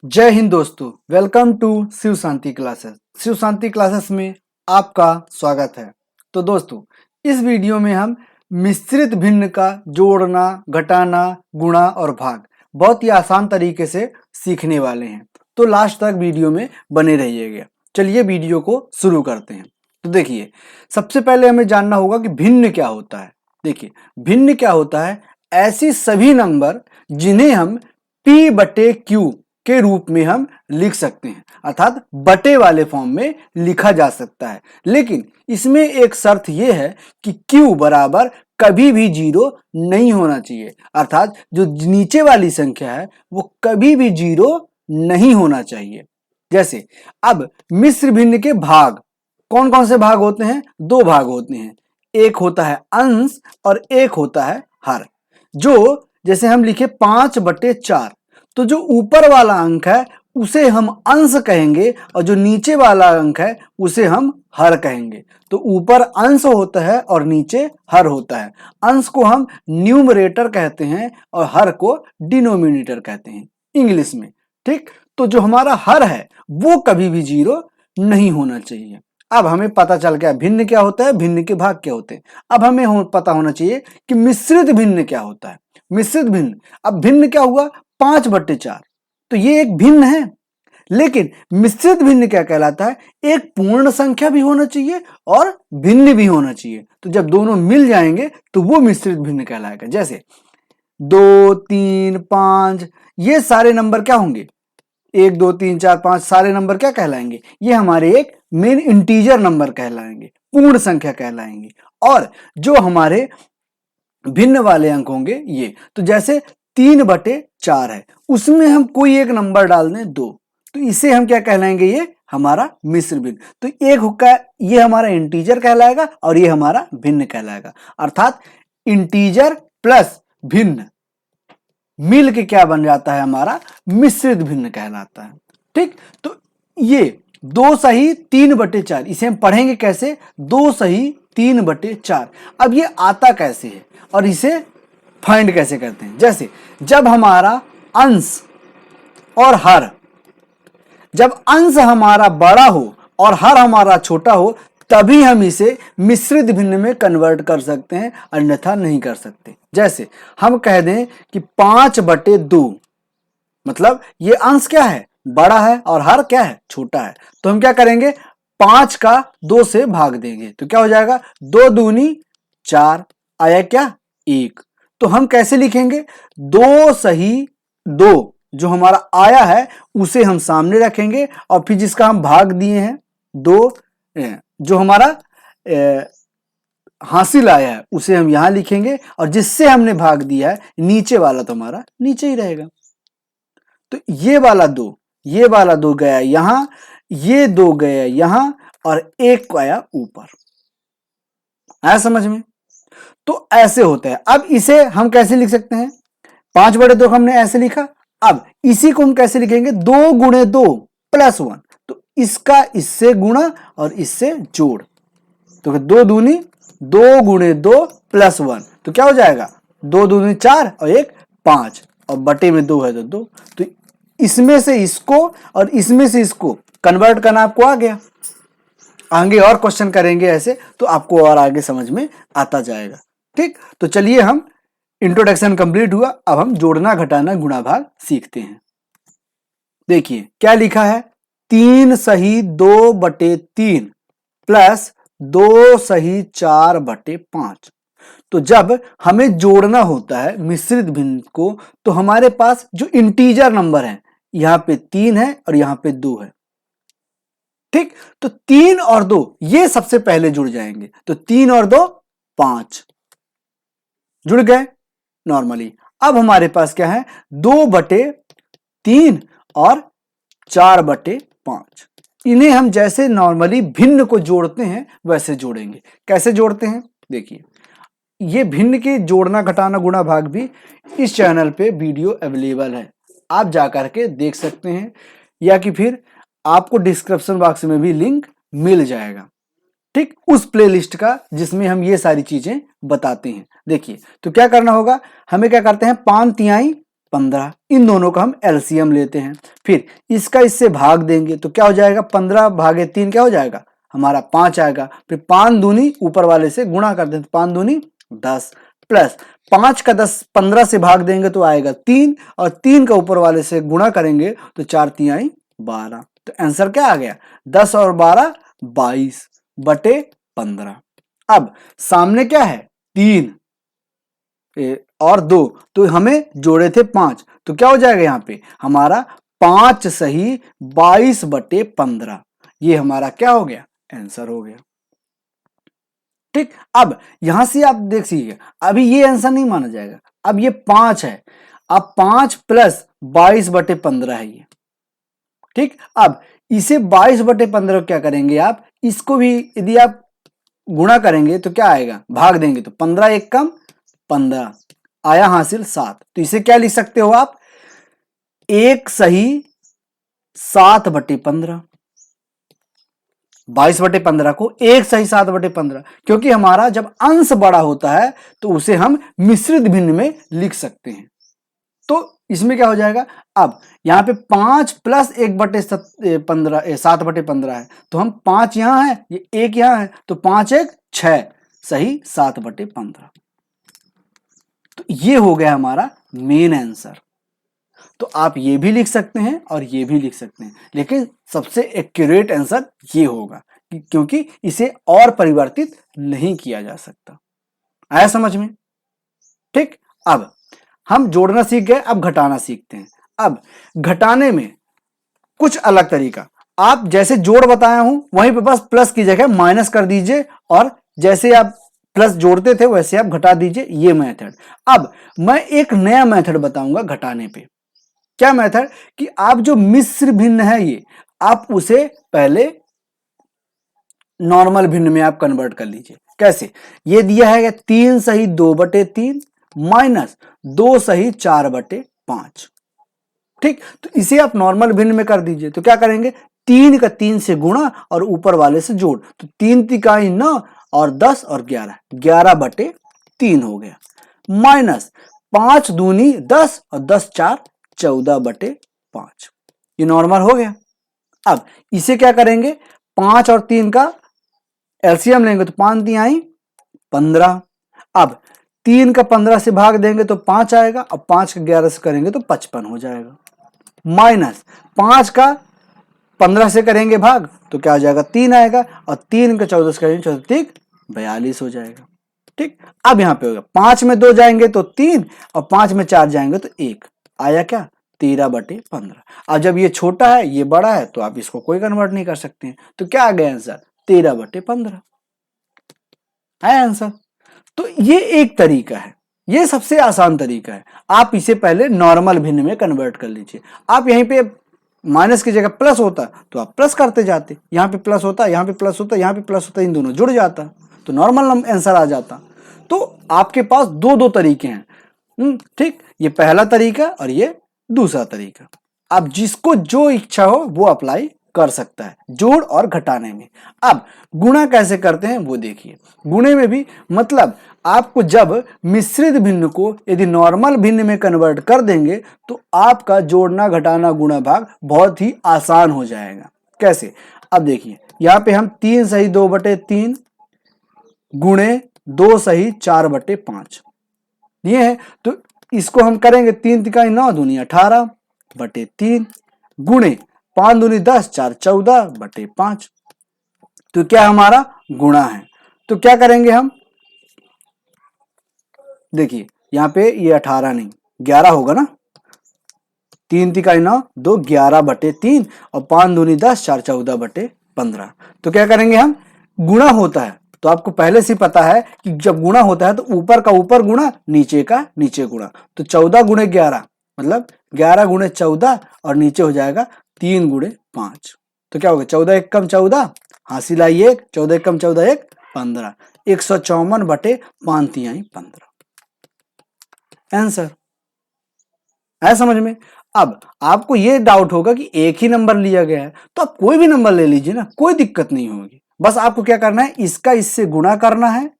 जय हिंद दोस्तों, welcome to Shiv Shanti classes. Shiv Shanti classes में आपका स्वागत है। तो दोस्तों, इस वीडियो में हम मिश्रित भिन्न का जोड़ना, घटाना, गुणा और भाग बहुत ही आसान तरीके से सीखने वाले हैं। तो लास्ट तक वीडियो में बने रहिएगा। चलिए वीडियो को शुरू करते हैं। तो देखिए, सबसे पहले हमें जानना होगा कि भिन्न क्या होता है। देखिए, भिन्न क्या होता है? ऐसी सभी नंबर जिन्हें हम P/Q के रूप में हम लिख सकते हैं, अर्थात बटे वाले फॉर्म में लिखा जा सकता है। लेकिन इसमें एक शर्त यह है कि Q बराबर कभी भी 0 नहीं होना चाहिए, अर्थात जो नीचे वाली संख्या है वो कभी भी 0 नहीं होना चाहिए। जैसे अब मिश्र भिन्न के भाग कौन कौन से भाग होते हैं? दो भाग होते हैं, एक होता है अंश और एक होता है हर। जो जैसे हम लिखे 5/4, तो जो ऊपर वाला अंक है उसे हम अंश कहेंगे और जो नीचे वाला अंक है उसे हम हर कहेंगे। तो ऊपर अंश होता है और नीचे हर होता है। अंश को हम न्यूमरेटर कहते हैं और हर को डिनोमिनेटर कहते हैं इंग्लिश में। ठीक, तो जो हमारा हर है वो कभी भी 0 नहीं होना चाहिए। अब हमें पता चल गया भिन्न क्या होता है, भिन्न के भाग क्या होते हैं। अब हमें पता होना चाहिए कि मिश्रित भिन्न क्या होता है। मिश्रित भिन्न, अब भिन्न क्या हुआ? 5/4, तो ये एक भिन्न है। लेकिन मिश्रित भिन्न क्या कहलाता है? एक पूर्ण संख्या भी होना चाहिए और भिन्न भी होना चाहिए। तो जब दोनों मिल जाएंगे तो वो मिश्रित भिन्न कहलाएगा। जैसे 2, 3, 5 ये सारे नंबर क्या होंगे? 1, 2, 3, 4, 5 सारे नंबर क्या कहलाएंगे? ये हमारे एक मेन इंटीजर नंबर कहलाएंगे, पूर्ण संख्या कहलाएंगे। और जो हमारे भिन्न वाले अंक होंगे ये, तो जैसे 3/4 है, उसमें हम कोई एक नंबर डाल दें 2, तो इसे हम क्या कहलाएंगे? ये हमारा मिश्र भिन्न। तो एक हुक्का ये हमारा इंटीजर कहलाएगा और ये हमारा भिन्न कहलाएगा। अर्थात इंटीजर प्लस भिन्न मिल के क्या बन जाता है? हमारा मिश्रित भिन्न कहलाता है। ठीक, तो ये 2 सही 3/4, इसे हम पढ़ेंगे कैसे? 2 सही 3/4। अब ये आता कैसे है और इसे फाइंड कैसे करते हैं? जैसे जब हमारा अंश और हर, जब अंश हमारा बड़ा हो और हर हमारा छोटा हो, तभी हम इसे मिश्रित भिन्न में कन्वर्ट कर सकते हैं, अन्यथा नहीं कर सकते। जैसे हम कह दें कि 5/2, मतलब ये अंश क्या है? बड़ा है और हर क्या है? छोटा है। तो हम क्या करेंगे? 5 का 2 से भाग देंगे, तो क्या हो जाएगा? 2 दूनी 4, आया क्या? 1। तो हम कैसे लिखेंगे? 2 सही 2 जो हमारा आया है उसे हम सामने रखेंगे और फिर जिसका हम भाग दिए हैं 2, जो हमारा हासिल आया है उसे हम यहां लिखेंगे और जिससे हमने भाग दिया है नीचे वाला तो हमारा नीचे ही रहेगा। तो ये वाला 2 गया यहां, ये 2 गया यहां और 1 आया ऊपर। आया समझ में? तो ऐसे होता है। अब इसे हम कैसे लिख सकते हैं? 5/2 हमने ऐसे लिखा। अब इसी को हम कैसे लिखेंगे? 2 गुणे 2 + 1। तो इसका इससे गुणा और इससे जोड़, तो 2 दूनी 2 गुणे 2 + 1, तो क्या हो जाएगा? 2 दूनी 4 और 1 5 और बटे में 2 है तो 2। तो इसमें से इसको और इसमें से इसको कन्वर्ट करना आपको आ गया। आगे और क्वेश्चन करेंगे ऐसे तो आपको और आगे समझ में आता जाएगा। ठीक, तो चलिए हम इंट्रोडक्शन कंप्लीट हुआ, अब हम जोड़ना, घटाना, गुणा, भाग सीखते हैं। देखिए क्या लिखा है? 3 सही 2/3 प्लस 2 सही 4/5। तो जब हमें जोड़ना होता है मिश्रित भिन्न को, तो हमारे पास जो इंटीजर नंबर है, यहां पे 3 है और यहां पे 2 है। ठीक, तो 3 और 2 ये सबसे पहले जुड़ जाएंगे, तो 3 और 2 5 जुड़ गए नॉर्मली। अब हमारे पास क्या है? 2/3 और 4/5। इन्हें हम जैसे नॉर्मली भिन्न को जोड़ते हैं वैसे जोड़ेंगे। कैसे जोड़ते हैं? देखिए, ये भिन्न के जोड़ना, घटाना, गुणा, भाग भी इस चैनल पे वीडियो अवेलेबल है, आप जाकर के देख सकते हैं, या कि फिर आपको डिस्क्रिप्शन बॉक्स में भी लिंक मिल जाएगा। ठीक, उस प्लेलिस्ट का जिसमें हम ये सारी चीजें बताते हैं। देखिए, तो क्या करना होगा? हमें क्या करते हैं? 5 तिहाई 15। इन दोनों का हम एलसीएम लेते हैं, फिर इसका इससे भाग देंगे तो क्या हो जाएगा, 15 भागे 3 क्या हो जाएगा हमारा 5 आएगा। फिर 5 दूनी ऊपर वाले से गुणा कर दें तो 5 दूनी 10 प्लस 5 का 10 15 से भाग देंगे तो आएगा 3 और 3 का ऊपर वाले से गुणा करेंगे तो 4 3 12। तो आंसर क्या आ गया 10 और 12 22 बटे 15। अब सामने क्या है 3 और 2 तो हमें जोड़े थे 5 तो क्या हो जाएगा यहाँ पे हमारा 5 सही 22 बटे 15। ये हमारा क्या हो गया आंसर हो गया। ठीक, अब यहां से आप देखिए अभी ये आंसर नहीं माना जाएगा, अब ये 5 है, अब 5 प्लस 22 बटे 15 है ये। ठीक, अब इसे 22 बटे 15 क्या करेंगे आप, इसको भी यदि आप गुणा करेंगे तो क्या आएगा, भाग देंगे तो 15 एक कम 15 आया हासिल 7। तो इसे क्या लिख सकते हो आप, 1 सही 7 बटे 15। 22 बटे 15 को 1 सही 7 बटे 15, क्योंकि हमारा जब अंश बड़ा होता है तो उसे हम मिश्रित भिन्न में लिख सकते हैं। तो इसमें क्या हो जाएगा, अब यहां पे 5 प्लस 1 बटे 15 7 बटे 15 है तो हम 5 यहां है ये 1 यहां है तो 5 1 6 सही 7 बटे 15। तो ये हो गया हमारा मेन आंसर। तो आप ये भी लिख सकते हैं और ये भी लिख सकते हैं, लेकिन सबसे एक्यूरेट आंसर ये होगा क्योंकि इसे और परिवर्तित नहीं किया जा सकता। आया समझ में। ठीक, अब हम जोड़ना सीख गए, अब घटाना सीखते हैं। अब घटाने में कुछ अलग तरीका, आप जैसे जोड़ बताया हूं वहीं पे बस प्लस की जगह माइनस कर दीजिए और जैसे आप प्लस जोड़ते थे वैसे आप घटा दीजिए, ये मेथड। अब मैं एक नया मेथड बताऊंगा घटाने पे। क्या मेथड, कि आप जो मिश्र भिन्न है ये आप उसे पहले नॉर्मल भिन्न में आप कन्वर्ट कर लीजिए। कैसे, ये दिया है 3 सही 2 बटे 3 माइनस 2 सही 4 बटे 5। ठीक, तो इसे आप नॉर्मल भिन्न में कर दीजिए तो क्या करेंगे, 3 का 3 से गुणा और ऊपर वाले से जोड़, तो 3 तिकाई 9 और 10 और 11 11 बटे 3 हो गया, माइनस 5 दूनी 10 और 10 4 14 बटे 5। ये नॉर्मल हो गया। अब इसे क्या करेंगे, 5 और 3 का एलसीएम लेंगे तो 5 3 15। अब 3 का 15 से भाग देंगे तो 5 आएगा, अब 5 का 11 से करेंगे तो 55 हो जाएगा, माइनस 5 का 15 से करेंगे भाग तो क्या हो जाएगा 3 आएगा, और 3 का 14 से करेंगे 14 42 हो जाएगा। ठीक, अब यहां पे होगा 5 में 2 जाएंगे तो 3 और 5 में 4 जाएंगे तो 1 आया, क्या 13 बटे 15। अब जब ये छोटा है ये बड़ा है तो आप इसको कोई कन्वर्ट नहीं कर सकते हैं, तो क्या आ गया आंसर 13 बटे 15 है आंसर। तो ये एक तरीका है, ये सबसे आसान तरीका है। आप इसे पहले नॉर्मल भिन्न में कन्वर्ट कर लीजिए। आप यहीं पे माइनस की जगह प्लस होता तो आप प्लस करते जाते, यहाँ पे प्लस होता, यहाँ पे प्लस होता, यहाँ पे प्लस होता, इन दोनों जुड़ जाता तो नॉर्मल आंसर आ जाता। तो आपके पास दो तरीके हैं। ठीक, ये पहला तरीका और ये दूसरा तरीका। अब जिसको जो इच्छा हो वो अप्लाई कर सकता है जोड़ और घटाने में। अब गुणा कैसे करते हैं वो देखिए। गुणे में भी मतलब आपको जब मिश्रित भिन्न को यदि नॉर्मल भिन्न में कन्वर्ट कर देंगे तो आपका जोड़ना घटाना गुणा भाग बहुत ही आसान हो जाएगा। कैसे, अब देखिए यहाँ पे हम 3 सही 2 बटे 3 गुणे 2 सही 4 बटे 5 ये है, तो इसको हम करेंगे 3 तिकाई 9 दूनी 18 बटे 3 गुणे 5 दूनी 10 4 14 बटे 5। तो क्या हमारा गुणा है, तो क्या करेंगे हम, देखिए यहाँ पे ये 18 नहीं 11 होगा ना, 3 तिकाई 9 2 11 बटे 3 और 5 दूनी 10 4 14 बटे 15। तो क्या करेंगे हम, गुणा होता है तो आपको पहले से पता है कि जब गुणा होता है तो ऊपर का ऊपर गुणा नीचे का नीचे गुणा, तो 14 गुणे 11 मतलब 11 गुणे 14 और नीचे हो जाएगा 3 गुणे 5। तो क्या होगा 14 एक कम 14 हासिल आई 1, 14 एक कम 14 1 15 154 बटे 5 तिहाई 15 आंसर है समझ में। अब आपको ये डाउट होगा कि एक ही नंबर लिया गया है तो आप कोई भी नंबर ले लीजिए ना, कोई दिक्कत नहीं होगी। बस आपको क्या करना है, इसका इससे गुणा करना है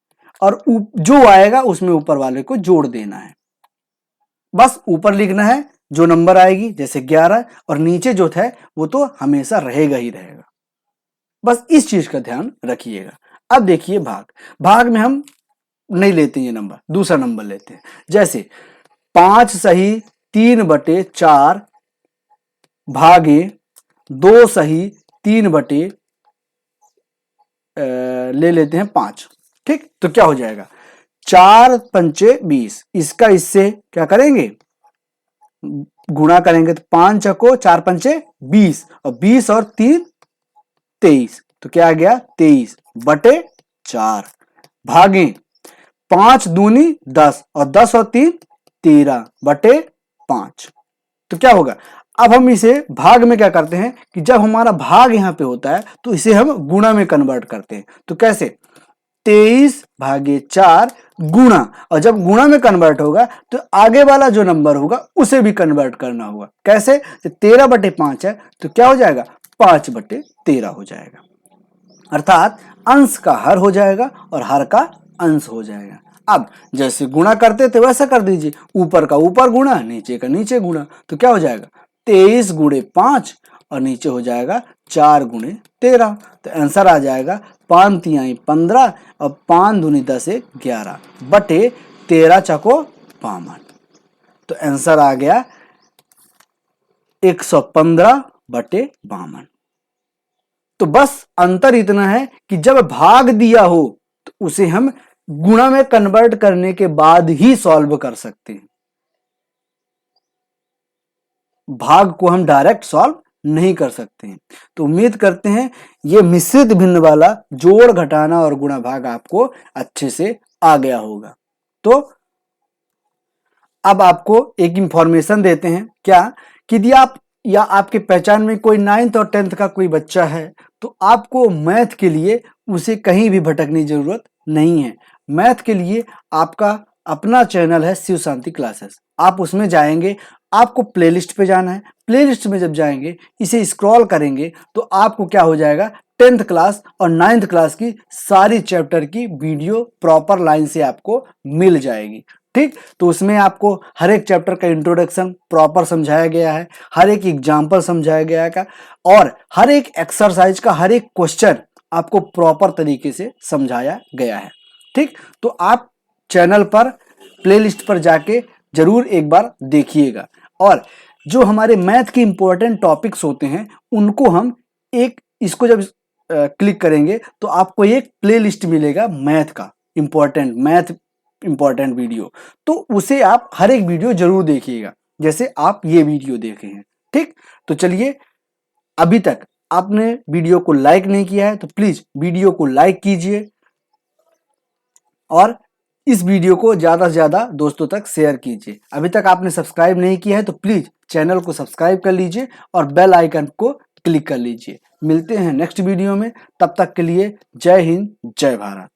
और जो आएगा उसमें ऊपर वाले को जोड़ देना है, बस ऊपर लिखना है जो नंबर आएगी, जैसे 11, और नीचे जो था वो तो हमेशा रहेगा ही रहेगा। बस इस चीज का ध्यान रखिएगा। अब देखिए भाग में हम नहीं लेते ये नंबर, दूसरा नंबर लेते हैं। जैसे 5 सही 3/4 भागे 2 सही 3 ले लेते हैं 5। ठीक, तो क्या हो जाएगा, 4 पंचे 20, इसका इससे क्या करेंगे, गुणा करेंगे, तो 5 चको 4 पंचे 20, और 20 और 3 23, तो क्या आ गया 23/4 भागे 5 दूनी 10, और 10 और 3 13/5। तो क्या होगा, अब हम इसे भाग में क्या करते हैं कि जब हमारा भाग यहां पे होता है तो इसे हम गुणा में कन्वर्ट करते हैं। तो कैसे, 23/4 गुणा, और जब गुणा में कन्वर्ट होगा तो आगे वाला जो नंबर होगा उसे भी कन्वर्ट करना होगा। कैसे, 13/5 है तो क्या हो जाएगा, 5/13 हो जाएगा। अर्थात अंश का हर हो जाएगा और हर का अंश हो जाएगा। अब जैसे गुणा करते थे वैसा कर दीजिए, ऊपर का ऊपर गुणा, नीचे का नीचे गुणा, तो क्या हो जाएगा 23 गुणे 5, और नीचे हो जाएगा 4 गुणे 13। तो आंसर आ जाएगा 5 तिहाई 15 और 5 दूनी 10 11 बटे 13 चको 52। तो आंसर आ गया 115/52। तो बस अंतर इतना है कि जब भाग दिया हो तो उसे हम गुणा में कन्वर्ट करने के बाद ही सॉल्व कर सकते हैं, भाग को हम डायरेक्ट सॉल्व नहीं कर सकते हैं। तो उम्मीद करते हैं ये मिश्रित भिन्न वाला जोड़ घटाना और गुणा भाग आपको अच्छे से आ गया होगा। तो अब आपको एक इंफॉर्मेशन देते हैं क्या, कि यदि आप या आपके पहचान में कोई 9th और 10th का कोई बच्चा है तो आपको मैथ के लिए उसे कहीं भी भटकने की जरूरत नहीं है। मैथ के लिए आपका अपना चैनल है शिव शांति क्लासेस, आप उसमें जाएंगे, आपको प्लेलिस्ट पे जाना है। प्लेलिस्ट में जब जाएंगे, इसे स्क्रॉल करेंगे तो आपको क्या हो जाएगा, 10th क्लास और 9th क्लास की सारी चैप्टर की वीडियो प्रॉपर लाइन से आपको मिल जाएगी। ठीक, तो उसमें आपको हर एक चैप्टर का इंट्रोडक्शन प्रॉपर समझाया गया है, हर एक एग्जाम्पल समझाया गया है और हर एक एक्सरसाइज का हर एक क्वेश्चन आपको प्रॉपर तरीके से समझाया गया है। ठीक, तो आप चैनल पर प्लेलिस्ट पर जाके जरूर एक बार देखिएगा, और जो हमारे मैथ के इंपॉर्टेंट टॉपिक्स होते हैं उनको हम इसको जब क्लिक करेंगे तो आपको एक प्लेलिस्ट मिलेगा मैथ का इंपॉर्टेंट वीडियो, तो उसे आप हर एक वीडियो जरूर देखिएगा, जैसे आप ये वीडियो देखे हैं। ठीक, तो चलिए, अभी तक आपने वीडियो को लाइक नहीं किया है तो प्लीज वीडियो को लाइक कीजिए और इस वीडियो को ज्यादा से ज्यादा दोस्तों तक शेयर कीजिए। अभी तक आपने सब्सक्राइब नहीं किया है तो प्लीज चैनल को सब्सक्राइब कर लीजिए और बेल आइकन को क्लिक कर लीजिए। मिलते हैं नेक्स्ट वीडियो में, तब तक के लिए जय हिंद जय भारत।